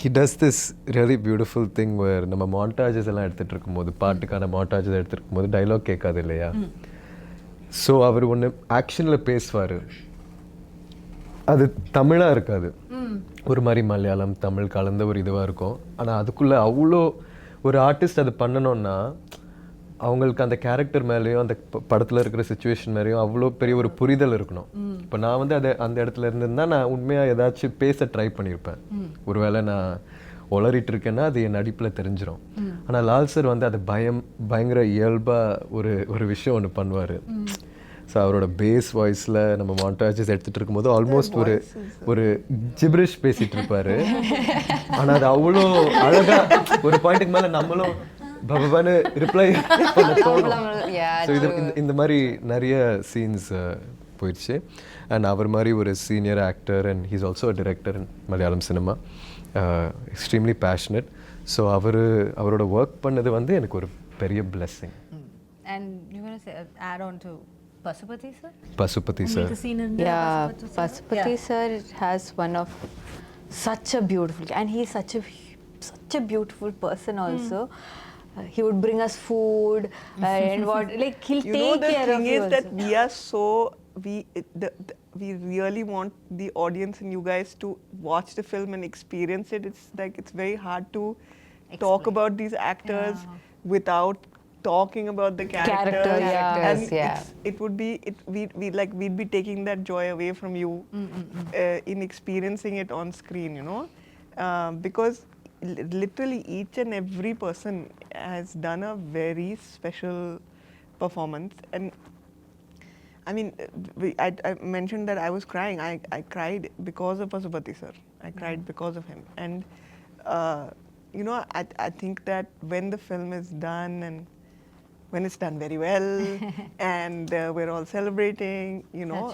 he does this really beautiful thing where நம்ம montages எல்லாம் எடுத்துகிட்டு இருக்கும்போது பாட்டுக்கான montages எடுத்துகிட்டு இருக்கும்போது டைலாக் கேட்காது இல்லையா. ஸோ அவர் ஒன்று ஆக்ஷனில் பேசுவார், அது தமிழாக இருக்காது, ஒரு மாதிரி மலையாளம் தமிழ் கலந்த ஒரு இதுவாக இருக்கும். ஆனால் அதுக்குள்ளே அவ்வளோ ஒரு ஆர்டிஸ்ட் அது பண்ணணும்னா அவங்களுக்கு அந்த கேரக்டர் மேலேயும் அந்த படத்தில் இருக்கிற சுச்சுவேஷன் மேலேயும் அவ்வளோ பெரிய ஒரு புரிதல் இருக்கணும். இப்போ நான் வந்து அதை அந்த இடத்துல இருந்திருந்தால் நான் உண்மையாக ஏதாச்சும் பேச ட்ரை பண்ணியிருப்பேன். ஒருவேளை நான் உளறிட்டு இருக்கேன்னா அது என் நடிப்பில் தெரிஞ்சிடும். ஆனால் லால் சார் வந்து அது பயங்கர இயல்பாக ஒரு விஷயம் ஒன்று பண்ணுவார். ஸோ அவரோட பேஸ் வாய்ஸில் நம்ம மாண்டாஜஸ் எடுத்துகிட்டு இருக்கும்போது ஆல்மோஸ்ட் ஒரு ஜிப்ரிஷ் பேசிகிட்டு இருப்பார். ஆனால் அது அவ்வளோ அழகாக ஒரு பாயிண்ட்டுக்கு மேலே நம்மளும் பபான்னு ரிப்ளை பண்ண தோணும். ஸோ இது இந்த மாதிரி நிறைய சீன்ஸ் போயிடுச்சு. அண்ட் அவர் மாதிரி ஒரு senior actor and he's also a director in Malayalam cinema, extremely passionate. So அவரோட ஒர்க் பண்ணது வந்து எனக்கு ஒரு பெரிய blessing. And you want to say, add on to Pasupati sir? Pasupati sir. Yeah, Pasupati sir has one of such a beautiful, and he's such a beautiful person also. He would bring us food and what, like he'll take care of you. The thing is that we are so we really want the audience and you guys to watch the film and experience it. It's like it's very hard to talk about these actors without talking about the characters. And it would be we'd be taking that joy away from you in experiencing it on screen, you know, because literally each and every person has done a very special performance. And I mean, I mentioned that I was crying. I cried because of Pasupati sir. I cried because of him. And you know, I think that when the film is done and when it's done very well and we're all celebrating, you know,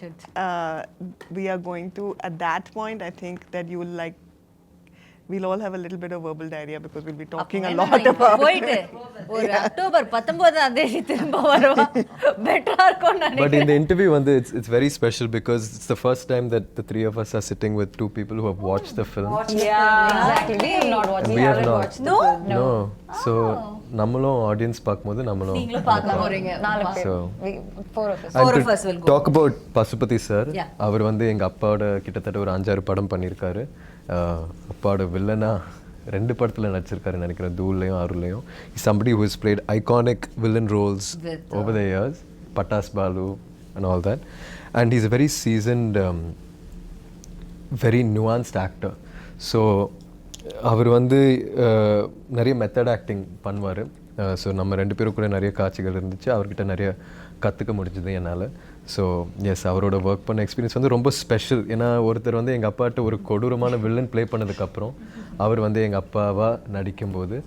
we are going to, at that point, I think that you will like, we'll all have a little bit of verbal diarrhea because we'll be talking a lot about it. October 19ஆம் தேதி திரும்ப வருவா பெட்டரா இருக்கும் நினைக்கிறேன். But in the interview வந்து it's very special because it's the first time that the three of us are sitting with two people who have watched the film. Exactly. We have not watched. We have not. No. So நம்மளும் audience பார்க்கும்போது நம்மளும் நீங்களும் பார்க்க போறீங்க. 4 பேர். So four of us will go. Talk about Pasupati sir. அவர் வந்து எங்க அப்பாவோட கிட்டத்தட்ட ஒரு 5-6 படம் பண்ணியிருக்காரு. அப்பாவோட வில்லனா 2 படத்தில் நடிச்சிருக்காரு நினைக்கிறேன், தூள்லையும் ஆறுலையும். Somebody who has played iconic villain roles over the years, Patas Balu and all that. And he's a very seasoned, very nuanced actor. So அவர் வந்து நிறைய மெத்தட் ஆக்டிங் பண்ணுவார். ஸோ நம்ம 2 பேரும் கூட நிறைய காட்சிகள் இருந்துச்சு, அவர்கிட்ட நிறைய கற்றுக்க முடிஞ்சது என்னால். ஸோ எஸ், அவரோட ஒர்க் பண்ண எக்ஸ்பீரியன்ஸ் வந்து ரொம்ப ஸ்பெஷல். ஏன்னா ஒருத்தர் வந்து எங்கள் அப்பாட்ட ஒரு கொடூரமான வில்லன் ப்ளே பண்ணதுக்கப்புறம் அவர் வந்து எங்கள் அப்பாவாக நடிக்கும்போது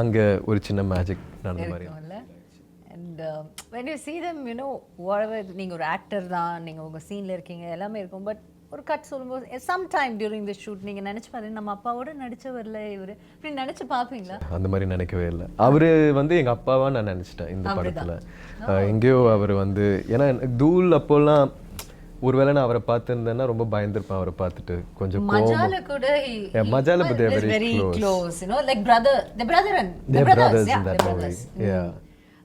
அங்கே ஒரு சின்ன மேஜிக் நடந்த மாதிரி. And when you see them, you know, whatever, நீங்கள் ஒரு ஆக்டர் தான், நீங்கள் உங்கள் சீனில் இருக்கீங்க, எல்லாமே இருக்கும். பட் ஒரு கட் சொல்லும்போது சம்டைம் டியூரிங் தி ஷூட் நீங்கள் நினச்சி பாருங்க, நம்ம அப்பாவோட நடிச்சவரில் இவர் இப்படி நினச்சி பார்ப்பீங்களா? அந்த மாதிரி நினைக்கவே இல்லை. அவர் வந்து எங்கள் அப்பாவாக நான் நினச்சிட்டேன் இந்த படத்தில். எங்கேயோ அவர் வந்து, ஏன்னா தூள் அப்போல்லாம் ஒருவேளை நான் அவரை பார்த்துருந்தேன்னா ரொம்ப பயந்துருப்பேன். அவரை பார்த்துட்டு கொஞ்சம் மஜால கூட மஜால but they're very close, you know, like the brothers in that movie. Yeah.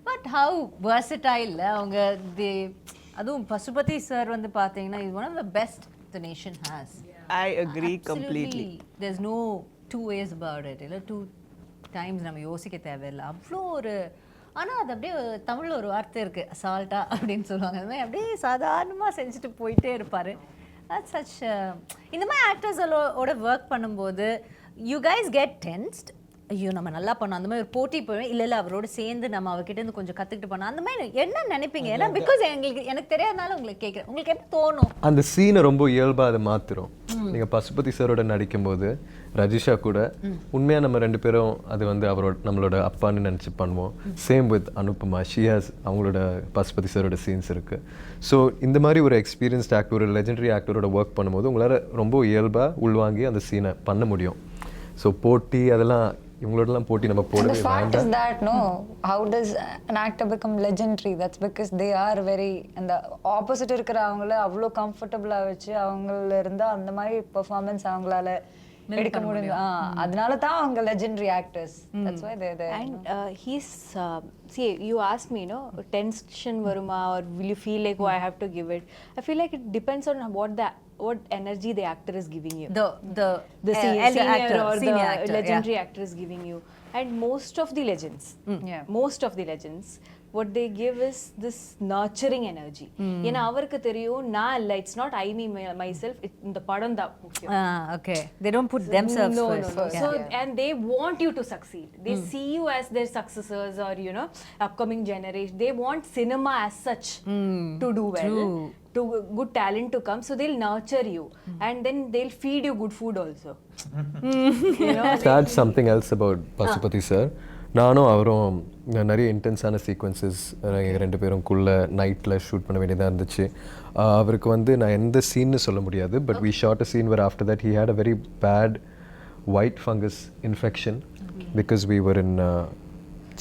But how versatile அவங்க அதுவும் பசுபதி சார் வந்து பார்த்தீங்கன்னா is one of the best the nation has. I agree completely. There's no two ways about it. இல்ல two times நம்ம யோசிக்க தேவையில்லை. அவ்வளோ ஒரு, ஆனால் அது அப்படியே தமிழில் ஒரு வார்த்தை இருக்குது, அசால்ட்டா அப்படின்னு சொல்லுவாங்க. அது மாதிரி அப்படியே சாதாரணமாக செஞ்சுட்டு போயிட்டே இருப்பார். That's such இந்த மாதிரி ஆக்டர்ஸோட ஒர்க் பண்ணும்போது you guys get tensed. ஐயோ நம்ம நல்லா பண்ணோம், அந்த மாதிரி ஒரு போட்டி போய் இல்லை அவரோட சேர்ந்து நம்ம அவர்கிட்டேருந்து கொஞ்சம் கற்றுக்கிட்டு பண்ணோம், அந்த மாதிரி என்ன நினைப்பீங்க? ஏன்னா பிகாஸ் எனக்கு தெரியாதனால உங்களுக்கு கேட்குறேன், உங்களுக்கு எப்படி தோணும்? அந்த சீனை ரொம்ப இயல்பாக அதை மாற்றுறோம். நீங்கள் பசுபதி சாரோட நடிக்கும்போது ரஜிஷா கூட உண்மையாக நம்ம 2 பேரும் அது வந்து அவரோட நம்மளோட அப்பான்னு நினச்சி பண்ணுவோம். சேம் வித் அனுப்பமா, ஷியாஸ், அவங்களோட பசுபதி சாரோட சீன்ஸ் இருக்குது. ஸோ இந்த மாதிரி ஒரு எக்ஸ்பீரியன்ஸ்ட் ஆக்டர், ஒரு லெஜெண்டரி ஆக்டரோட ஒர்க் பண்ணும்போது உங்களால் ரொம்ப இயல்பாக உள்வாங்கி அந்த சீனை பண்ண முடியும். ஸோ போட்டி அதெல்லாம் இவங்களோடலாம் போட்டி நம்ம போடவே வேண்டாம். The fact is that no, how does an actor become legendary? That's because they are very, and the opposite இருக்கிற அவங்கள அவ்வளோ கம்ஃபர்டபுளாக வச்சு அவங்கள இருந்தால் அந்த மாதிரி பெர்ஃபார்மன்ஸ் அவங்களால எடுக்க முடியும். அதனால தான் அவங்க legendary actors. That's why they're there. And he's see, you asked me, tension varuma, or will you feel like, oh, I have to give it? I feel like it depends on what energy the actor is giving you. The senior actor or the legendary actor is giving you. And most of the legends, what they give is this nurturing energy. ஏன்னா அவருக்கு தெரியும் நான் இல்ல, it's not I me myself, இந்த படம் தான் முக்கியம். Okay, they don't put themselves first. No. So and they want you to succeed. They see you as their successors, or upcoming generation. They want cinema as such to do well. True. To good talent to come, so they'll nurture you, and then they'll feed you good food also. That's something else about Pasupathi sir. நானும் அவரும் நிறைய இன்டென்ஸான sequences எங்கள் 2 பேரும்குள்ளே நைட்டில் shoot பண்ண வேண்டியதாக இருந்துச்சு. அவருக்கு வந்து நான் எந்த சீன்னு சொல்ல முடியாது, but we shot a scene where after that he had a very bad white fungus infection because we were in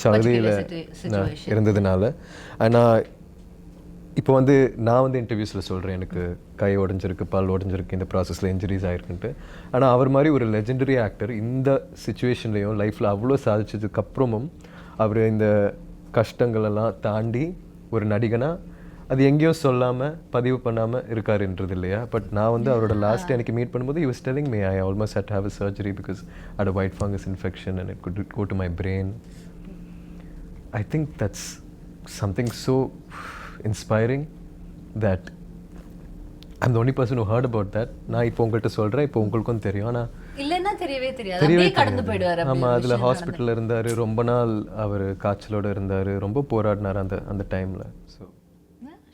சவுதியில் இருந்ததுனால. ஆனால் இப்போ வந்து நான் வந்து இன்டர்வியூஸில் சொல்கிறேன் எனக்கு கை உடஞ்சிருக்கு, பல் உடஞ்சிருக்கு, இந்த ப்ராசஸில் இன்ஜுரிஸ் ஆகிருக்குன்ட்டு. ஆனால் அவர் மாதிரி ஒரு லெஜெண்டரி ஆக்டர் இந்த சுச்சுவேஷன்லேயும் லைஃப்பில் அவ்வளோ சாதிச்சதுக்கப்புறமும் அவர் இந்த கஷ்டங்களெல்லாம் தாண்டி ஒரு நடிகனாக அது எங்கேயும் சொல்லாமல் பதிவு பண்ணாமல் இருக்காருன்றது இல்லையா. பட் நான் வந்து அவரோட லாஸ்ட் எனக்கு மீட் பண்ணும்போது he was telling me I almost had to have a surgery because I had a white fungus infection and it could go to my brain. I think that's something so inspiring that I'm the only person who heard about that. நான் இப்போ உங்கள்கிட்ட சொல்கிறேன், இப்போ உங்களுக்கும் தெரியும். ஆனால் இல்லைன்னா தெரியவே தெரியாது, அப்படியே கடந்து போயிடுவார். ஆமாம், அதில் ஹாஸ்பிட்டலில் இருந்தார், ரொம்ப நாள் அவர் காய்ச்சலோடு இருந்தார், ரொம்ப போராடினார் அந்த டைமில். So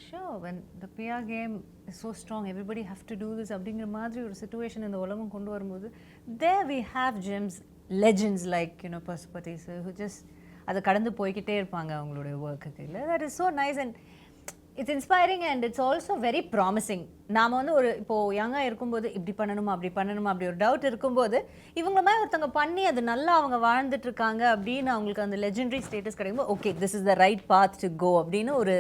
sure, when the PR game is so strong, everybody have to do this அப்படிங்கிற மாதிரி ஒரு சுச்சுவேஷன் இந்த உலகம் கொண்டு வரும்போது, there we have gems, legends like Pasupathi sir, who just அதை கடந்து போய்கிட்டே இருப்பாங்க அவங்களுடைய ஒர்க்குக்கு. இல்லை, that is so nice and it's inspiring and it's also very promising. நாம் வந்து ஒரு இப்போது யங்காக இருக்கும்போது இப்படி பண்ணணுமா அப்படி பண்ணணுமா அப்படி ஒரு டவுட் இருக்கும்போது இவங்கள மாதிரி ஒருத்தவங்க பண்ணி அது நல்லா அவங்க வாழ்ந்துட்டு இருக்காங்க அப்படின்னு அவங்களுக்கு அந்த லெஜெண்டரி ஸ்டேட்டஸ் கிடைக்கும்போது okay this is the right path to go அப்படின்னு ஒரு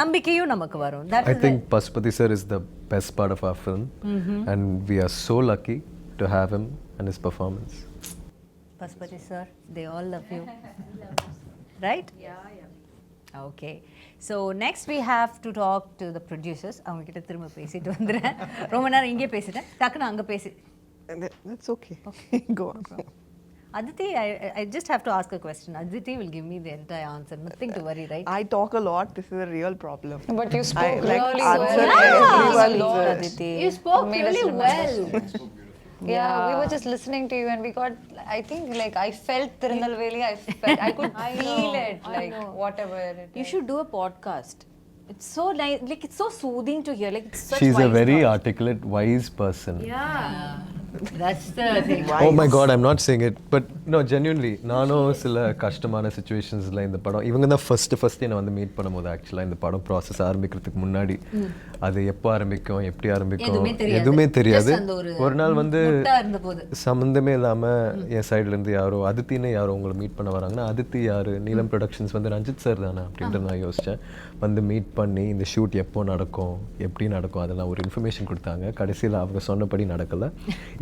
நம்பிக்கையும் நமக்கு வரும். I think Pashupati sir is the best part of our film and we are so lucky to have him and his performance. Pashupati sir, they all love you. Right? Yeah. Okay. So next we have to talk to the producers. அவங்க கிட்ட திரும்ப பேசிட்டு வந்துறேன். ரொம்ப நேரம் இங்கே பேசிட்டேன், டக்குன்னு அங்கே பேசி. That's okay. Go on. Aditi, I just have to ask a question. Aditi will give me the entire answer. Nothing to worry, right? I talk a lot. This is a real problem. But you spoke really answer well. everyone's Aditi. You spoke really well. Yeah, we were just listening to you and we got, I think like I felt Tirunelveli, I could feel it, like whatever it You should do a podcast. It's so nice, like it's so soothing to hear, like it's such She's a wise very thoughts. articulate, wise person. Yeah. That's the thing. Oh my god, I'm not saying it, but no, genuinely நானும் சில கஷ்டமான சுச்சுவேஷன்ஸில் இந்த படம் இவங்க தான் first என்னை வந்து meet பண்ணும்போது ஆக்சுவலாக இந்த படம் ப்ராசஸ் ஆரம்பிக்கிறதுக்கு முன்னாடி அது எப்போ ஆரம்பிக்கும் எப்படி ஆரம்பிக்கும் எதுவுமே தெரியாது. ஒரு நாள் வந்து சம்மந்தமே இல்லாமல் என் சைட்லேருந்து யாரோ அதித்தின்னு யாரோ உங்களை மீட் பண்ண வராங்கன்னா அதித்தி யார், நீலம் ப்ரொடக்ஷன்ஸ் வந்து ரஞ்சித் சார் தானே அப்படின்ட்டு நான் யோசித்தேன். வந்து மீட் பண்ணி இந்த ஷூட் எப்போ நடக்கும் எப்படி நடக்கும் அதெல்லாம் ஒரு இன்ஃபர்மேஷன் கொடுத்தாங்க. கடைசியில் அவங்க சொன்னபடி நடக்கலை.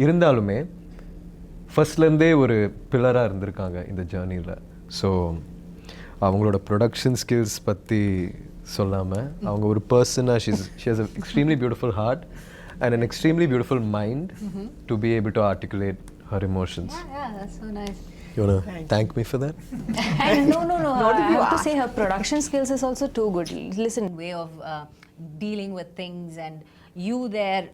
இருந்தாலுமே ஃபர்ஸ்ட்லேருந்தே ஒரு பில்லராக இருந்திருக்காங்க இந்த ஜேர்னியில். ஸோ அவங்களோட ப்ரொடக்ஷன் ஸ்கில்ஸ் பற்றி சொல்லாமல் அவங்க ஒரு பர்சனாக she has an extremely beautiful heart and an extremely beautiful mind to be able to articulate her emotions. Yeah, that's so nice. You want to thank me for that? And no. I have to say her production skills is also too good. Listen, Way of dealing with things and you there,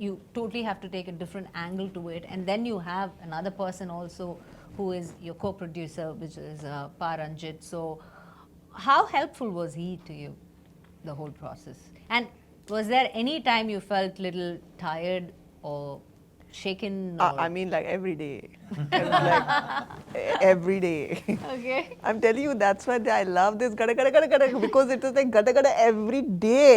you totally have to take a different angle to it, and then you have another person also who is your co-producer, which is Ranjith. So how helpful was he to you, the whole process? And was there any time you felt little tired or shaken? Or I mean, like every day. Like every day. Okay. I'm telling you, that's why I love this gada gada gada gada, because it is like gada gada every day.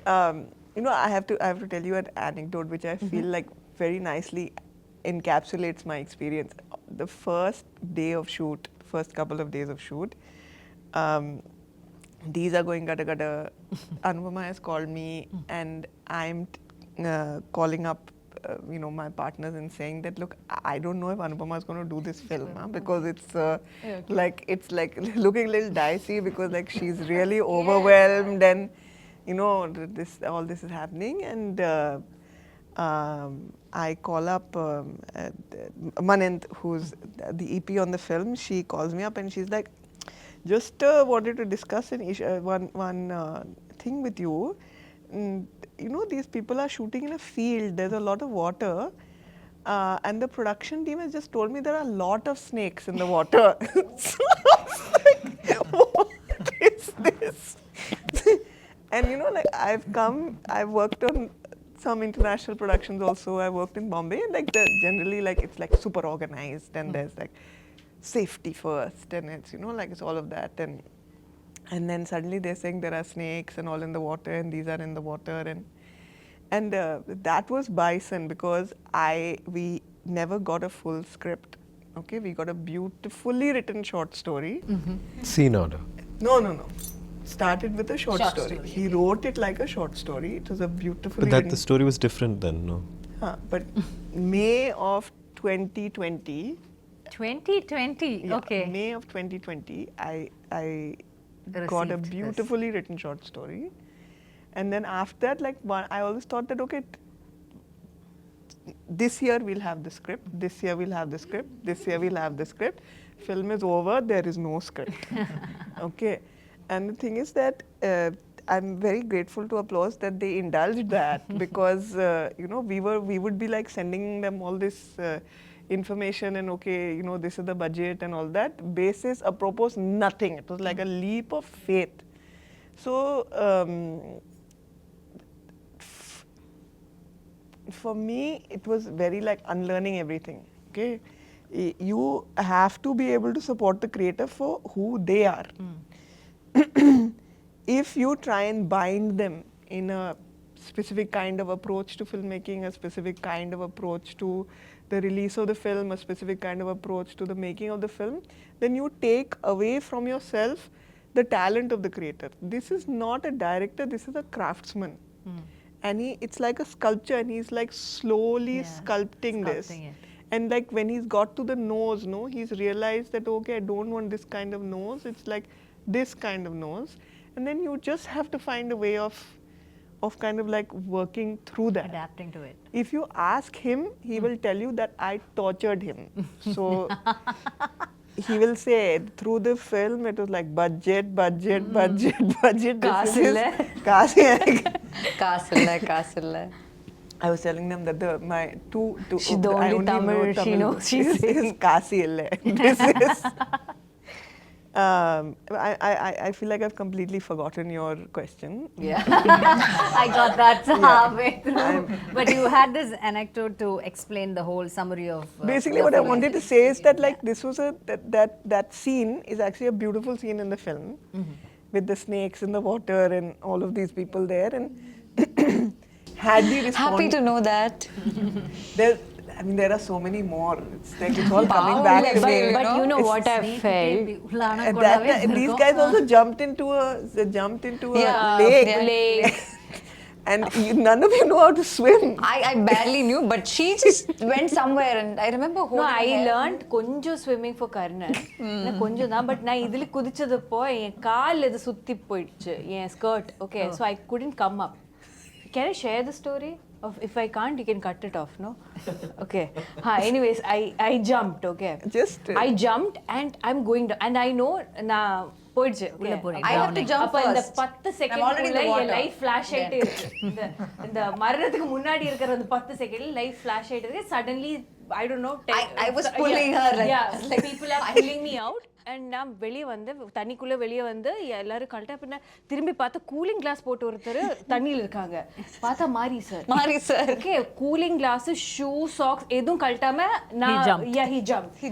I have to tell you an anecdote which I feel like very nicely encapsulates my experience. The first day of shoot, first couple of days of shoot, these are going gada gada. Anupama has called me and I'm calling up my partners and saying that, look, I don't know if Anupama is going to do this film, because it's it's like looking a little dicey, because like she's really overwhelmed, and all this is happening, and I call up Manent, who's the EP on the film. She calls me up and she's like, just wanted to discuss one thing with you. These people are shooting in a field. There's a lot of water. And the production team has just told me there are a lot of snakes in the water. So I was like, what is this? And I've worked on some international productions also. I worked in Bombay, and generally it's like super organized, and there's like safety first, and it's it's all of that, and then suddenly they're saying there are snakes and all in the water, and these are in the water, and that was Bison, because we never got a full script. Okay, we got a beautifully written short story. Scene order. No. Started with a short story. He wrote it like a short story. It was a beautifully But the story was different then, no? But May of 2020. 2020. Yeah, Okay. May of 2020, I got a Received beautifully written short story, and then after that, I always thought that, okay, this year we'll have the script. This year we'll have the script. This year we'll have the script. Film is over. There is no script. Okay. And the thing is that I'm very grateful to Applause that they indulged that, because we would be like sending them all this information, and okay, this is the budget and all that. Basis apropos nothing. It was like a leap of faith. So for me, it was very like unlearning everything. Okay, you have to be able to support the creator for who they are. If you try and bind them in a specific kind of approach to filmmaking, a specific kind of approach to the release of the film, a specific kind of approach to the making of the film, then you take away from yourself the talent of the creator. This is not a director, this is a craftsman. And it's like a sculpture, and he's like slowly sculpting this. it. And like when he's got to the nose, he's realized that, okay, I don't want this kind of nose, it's like this kind of nose. And then you just have to find a way of kind of like working through that. Adapting to it. If you ask him, he will tell you that I tortured him. So he will say through the film it was like budget. Castle. I was telling them that my two She's the I only know Tamil she knows she's is Kasi ille. This is I feel like I've completely forgotten your question. Yeah. I got that halfway through. But you had this anecdote to explain the whole summary of... Basically what I wanted to say is that like this was that scene is actually a beautiful scene in the film, with the snakes in the water and all of these people there, and had the Happy to know that. There are so many more. It's like it's all coming back to me. But you know It's what I felt? At that time, these guys also jumped into a Yeah, lake. And none of you know how to swim. I barely knew, but she just went somewhere, and I remember holding No, I her. learned konjo swimming for Karnan. Konjo da, but na idili kudichadappo en kaal edu sutti poiduchu en skirt. Okay, so I couldn't come up. Can I share the story? If I can't, you can cut it off, no? Okay. Anyways, I jumped, okay. I jumped and I'm going down. And I know na poiduchu. Okay. I have to jump அப்ப இந்த first. 10 second I'm already in the குள்ள water. Life flash ஆயிட்டே இருக்கு. இந்த மரணத்துக்கு முன்னாடி இருக்கிற அந்த 10 செகண்ட்ல லைஃப் ஃபிளாஷ் ஆயிட்டே இருக்கு. Suddenly I don't know. I was pulling her, like people are pulling me out. And நான் வெளியே வந்து தண்ணிக்குள்ள வெளியே வந்து எல்லாரும் கழட்டா பின்ன திரும்பி பார்த்தா கூலிங் கிளாஸ் போட்டு ஒருத்தர் தண்ணியில் இருக்காங்க. பார்த்தா மாரி sir. Okay, cooling glass, shoe, socks எதுவும் கழட்டாம he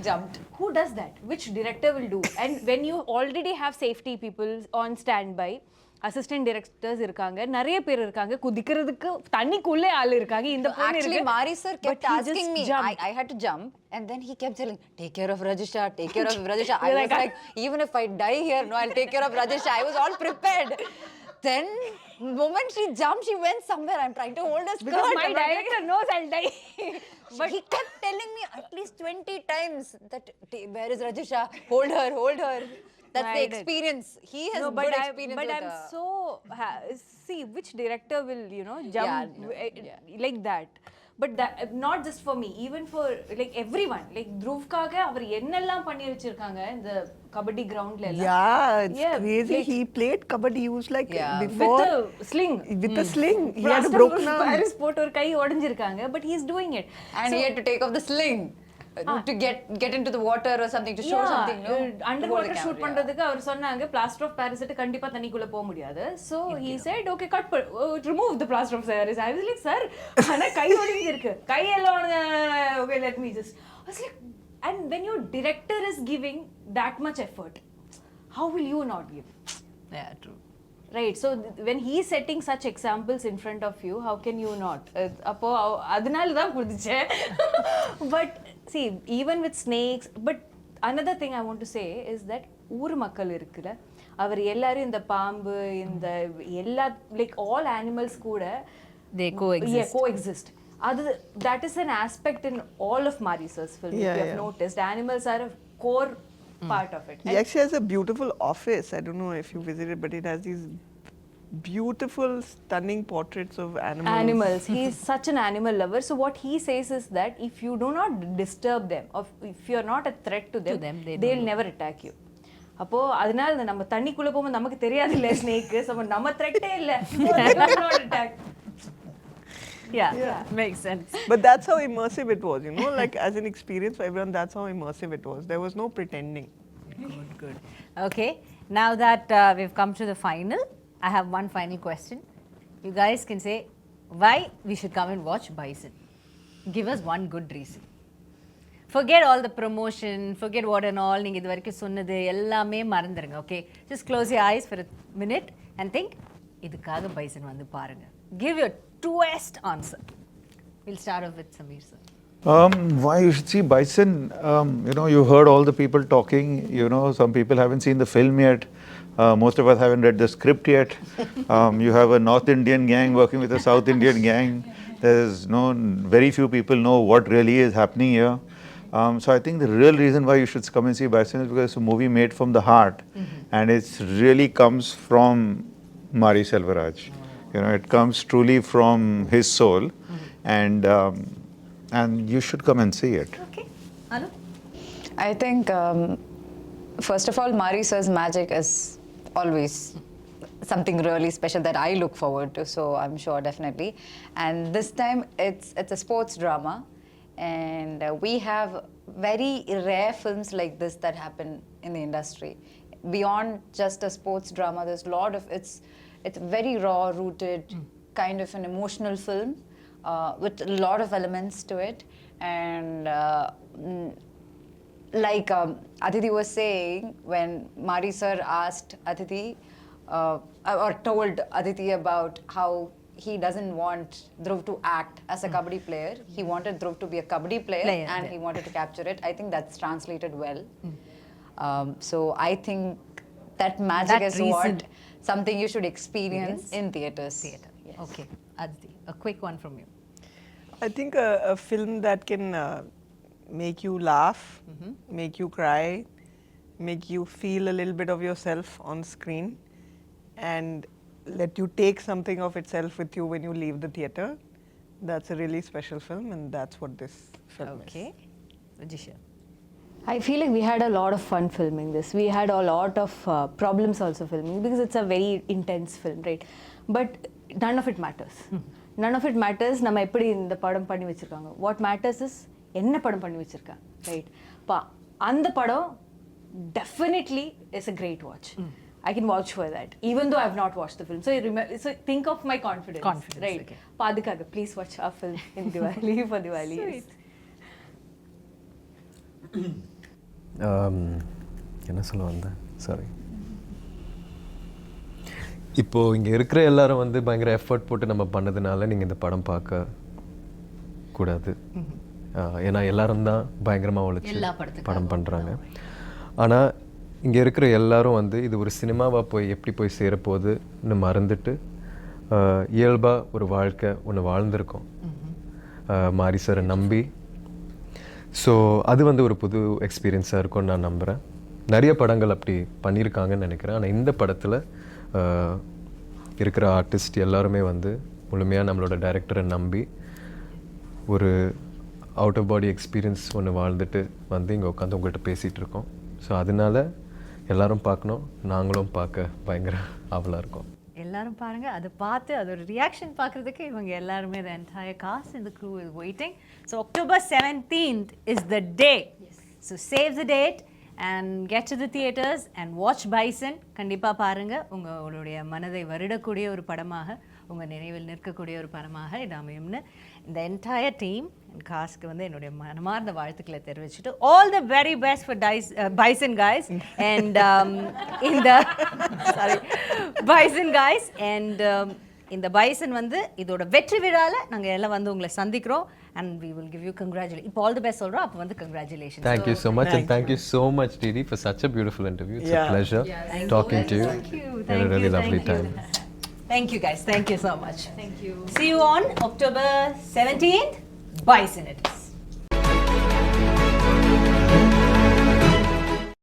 jumped. Who does that? Which director will do? And when you already have safety people on standby, assistant directors இருக்காங்க, நிறைய பேர் இருக்காங்க, குதிக்கிறதுக்கு தண்ணிக்குள்ளே ஆள் இருக்காங்க. இந்த பொண்ணு Actually, இருக்கு. Mari sir But kept he asking just me. jumped. I had to jump, and then he kept telling, "Take care of Rajisha, take care of Rajisha." I was like, even if I die here, no, I'll take care of Rajisha. I was all prepared. then moment she jumped, she went somewhere. I'm trying to hold her skirt. Because my I'm like- director knows I'll die. But he kept telling me at least 20 times that where is Rajisha? Hold her, hold her. That's I the did. experience. He has No, but good experience. but with I'm her. so see which director will jump no, like that. But that not just for me, even for like everyone. Like dhruv kaga அவர் என்னெல்லாம் பண்ணி வச்சிருக்காங்க இந்த கபடி கிரவுண்ட்ல எல்லாம். Yeah, it's crazy. like- He played kabaddi. He was like Yeah. before with a sling. with a sling. He had a Plaster broken of arm. Paris போட்டு ஒரு கை உடைஞ்சிருக்காங்க, but he's doing it. And he had to take off the sling to get into the water or something to show something. No, under water shoot பண்றதுக்கு அவர் சொன்னாங்க plaster of Paris கண்டிப்பா தண்ணிக்குள்ள போக முடியாது. So he said okay cut remove the plaster of paris. I was like sir ஆனா கை ஒடிஞ்சிருக்கு, கை எல்லாம் okay let me just I was like, and when your director is giving that much effort, how will you not give? Yeah, true. Right, so when he is setting such examples in front of you, how can you not? அப்போ அதனால தான் குதிச்சேன். But see, even with snakes, but another thing I want to say is that ஊர் மக்கள் இருக்குல்ல, அவர் எல்லாரும் இந்த பாம்பு இந்த எல்லா like all animals கூட They coexist. Yeah, coexist. That is an aspect in all of Marisel's films. Yeah, If you have yeah. noticed, animals are a core part of it. He actually has a beautiful office. I don't know if you visited, but it has these beautiful, stunning portraits of animals. He is such an animal lover. So what he says is that if you do not disturb them, or if you are not a threat to them, they will never attack you. அப்போ அதனால நம்ம தண்ணிக்குள்ள போகும்போது நமக்கு தெரியாது இல்ல snake, நம்ம த்ரெட்டே இல்ல, not attack. Yeah, makes sense. But that's how immersive it was, like as an experience for everyone, that's how immersive it was. There was no pretending. Good. Okay, now that we've come to the final, I have one final question. You guys can say why we should come and watch Bison. Give us one good reason. Forget all the promotion, forget what and all. நீங்க இது வரைக்கும் சொன்னது எல்லாமே மறந்துருங்க. Okay, just close your eyes for a minute and think, இதுக்காக Bison வந்து பாருங்க. Give your truest answer. We'll start off with Sameer sir. Why you should see Bison? You heard all the people talking. Some people haven't seen the film yet. Most of us haven't read the script yet. You have a North Indian gang working with a South Indian gang. There's very few people know what really is happening here. So I think the real reason why you should come and see Bison is because it's a movie made from the heart, and it really comes from Mariselvaraj. It comes truly from his soul, and you should come and see it. Okay, Anu? I think, first of all, Mari sir's magic is always something really special that I look forward to, so I'm sure definitely. And this time it's a sports drama, and we have very rare films like this that happen in the industry. Beyond just a sports drama, there's a lot of it's very raw rooted, kind of an emotional film with a lot of elements to it, and like Aditi was saying, when Mari sir asked Aditi or told Aditi about how he doesn't want Dhruv to act as a kabaddi player, he wanted Dhruv to be a kabaddi player, and he wanted to capture it. I think that's translated well. So I think that magic That is reason. what something you should experience in theatres. Theatre. Yes. Okay, Aditi, a quick one from you. I think a film that can make you laugh, make you cry, make you feel a little bit of yourself on screen, and let you take something of itself with you when you leave the theatre. That's a really special film, and that's what this film is. Okay, Rajisha. I feel like we had a lot of fun filming this. We had a lot of problems also filming because it's a very intense film, right? But none of it matters. None of it matters. நம்ம எப்படி இந்த படம் பண்ணி வச்சிருக்காங்க. What matters is என்ன படம் பண்ணி வச்சிருக்காங்க, right? அந்த படம் definitely is a great watch. I can vouch for that, even though I have not watched the film. So think of my confidence, right? Okay. அதுக்காக please watch our film in Diwali for Diwali. Yes. என்ன சொல்ல வந்தேன், sorry. இப்போது இங்கே இருக்கிற எல்லாரும் வந்து பயங்கர எஃபர்ட் போட்டு நம்ம பண்ணதுனால நீங்கள் இந்த படம் பார்க்க கூடாது. ஏன்னா எல்லாரும் தான் பயங்கரமாக உழைச்சி படம் பண்ணுறாங்க. ஆனால் இங்கே இருக்கிற எல்லாரும் வந்து இது ஒரு சினிமாவாக போய் எப்படி போய் சேரப்போகுதுன்னு மறந்துட்டு இயல்பாக ஒரு வாழ்க்கை ஒன்று வாழ்ந்திருக்கோம் மாரி சாரை நம்பி. ஸோ அது வந்து ஒரு புது எக்ஸ்பீரியன்ஸாக இருக்கும்னு நான் நம்புகிறேன். நிறைய படங்கள் அப்படி பண்ணியிருக்காங்கன்னு நினைக்கிறேன். ஆனால் இந்த படத்தில் இருக்கிற ஆர்டிஸ்ட் எல்லாருமே வந்து முழுமையாக நம்மளோட டைரக்டரை நம்பி ஒரு அவுட் ஆஃப் பாடி எக்ஸ்பீரியன்ஸ் ஒன்று வாழ்ந்துட்டு வந்து இங்கே உட்காந்து உங்கள்கிட்ட பேசிகிட்டு இருக்கோம். ஸோ அதனால எல்லாரும் பார்க்கணும், நாங்களும் பார்க்க பயங்கர ஆவலாக இருக்கோம். எல்லாரும் பாருங்க, அதை பார்த்து அதோட ரியாக்ஷன் பார்க்குறதுக்கு இவங்க எல்லாருமே the entire cast and the crew is waiting. So October 17th is the day. So save the date and get to the theaters and watch Bison. கண்டிப்பாக பாருங்க, உங்களுடைய மனதை வருடக்கூடிய ஒரு படமாக, உங்கள் நினைவில் நிற்கக்கூடிய ஒரு படமாக இது அமையும்னு இந்த என்டையர் டீம் அண்ட் காஸ்ட்க்கு வந்து என்னுடைய மனமார்ந்த வாழ்த்துக்களை தெரிவிச்சுட்டு all the very best for Bison guys and Bison guys and இந்த பைசன் வந்து இதோட வெற்றி விழாவில் நாங்கள் எல்லாம் வந்து உங்களை சந்திக்கிறோம் and we will give you congratulations. இப்போ all the best சொல்கிறோம், அப்போ வந்து congratulations. Thank you so much and thank you so much Didi for such a beautiful interview. It's a pleasure talking to you. Thank you. Had a really lovely time. Thank you guys. Thank you so much. Thank you. See you on October 17th. Bison it.